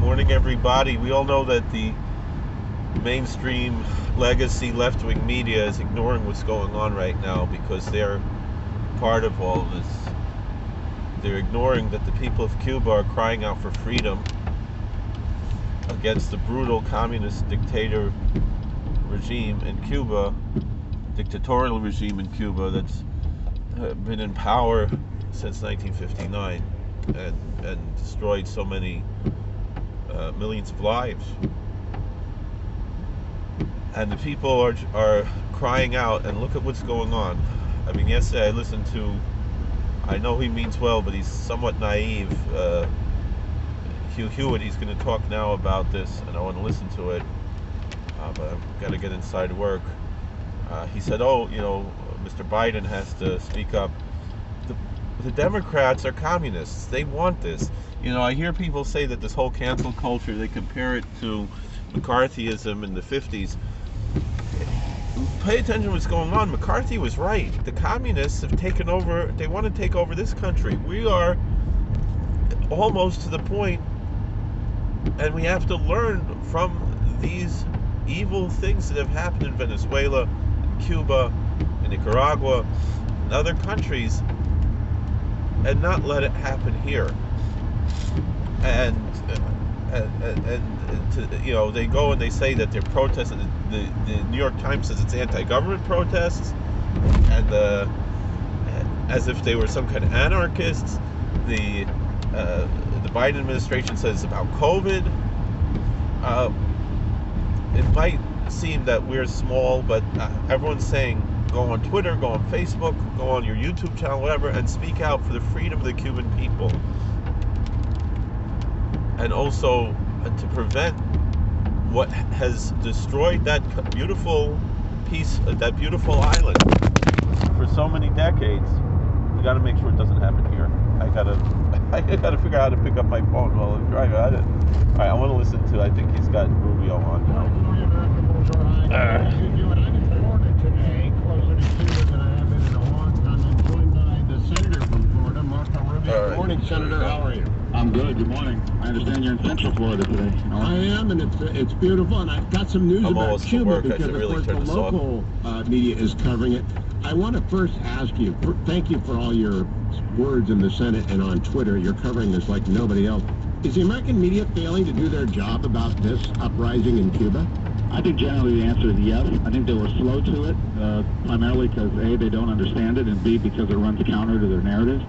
Morning, everybody. We all know that the mainstream legacy left-wing media is ignoring what's going on right now because they're part of all of this. They're ignoring that the people of Cuba are crying out for freedom against the brutal communist dictator regime in Cuba, dictatorial regime in Cuba that's been in power since 1959 and destroyed so many millions of lives. And the people are crying out, and look at what's going on. I mean, yesterday I listened to, I know he means well, but he's somewhat naive, Hugh Hewitt. He's going to talk now about this, and I want to listen to it, but I've got to get inside work. He said, Mr. Biden has to speak up. The Democrats are communists. They want this. I hear people say that this whole cancel culture, they compare it to McCarthyism in the 50s. Pay attention to what's going on. McCarthy was right. The communists have taken over. They want to take over this country. We are almost to the point, and we have to learn from these evil things that have happened in Venezuela, in Cuba, in Nicaragua, and other countries, and not let it happen here. And they go and they say that they're protesting. The New York Times says it's anti-government protests, and as if they were some kind of anarchists. The Biden administration says it's about COVID. It might seem that we're small, but everyone's saying go on Twitter, go on Facebook, go on your YouTube channel, whatever, and speak out for the freedom of the Cuban people. And also to prevent what has destroyed that beautiful piece, that beautiful island for so many decades. We got to make sure it doesn't happen here. I gotta figure out how to pick up my phone while I'm driving. All right, I want to listen to. I think he's got Rubio on now. Today, closer to Cuba than I have been in a long time. I'm joined by the senator from Florida, Marco Rubio. Good morning, Senator. How are you? I'm good. Good morning. I understand you're in Central Florida today. I am, and it's beautiful. And I've got some news about Cuba because, of course, the local media is covering it. I want to first ask you, thank you for all your words in the Senate and on Twitter. You're covering this like nobody else. Is the American media failing to do their job about this uprising in Cuba? I think generally the answer is yes. I think they were slow to it, primarily because A, they don't understand it, and B, because it runs counter to their narrative.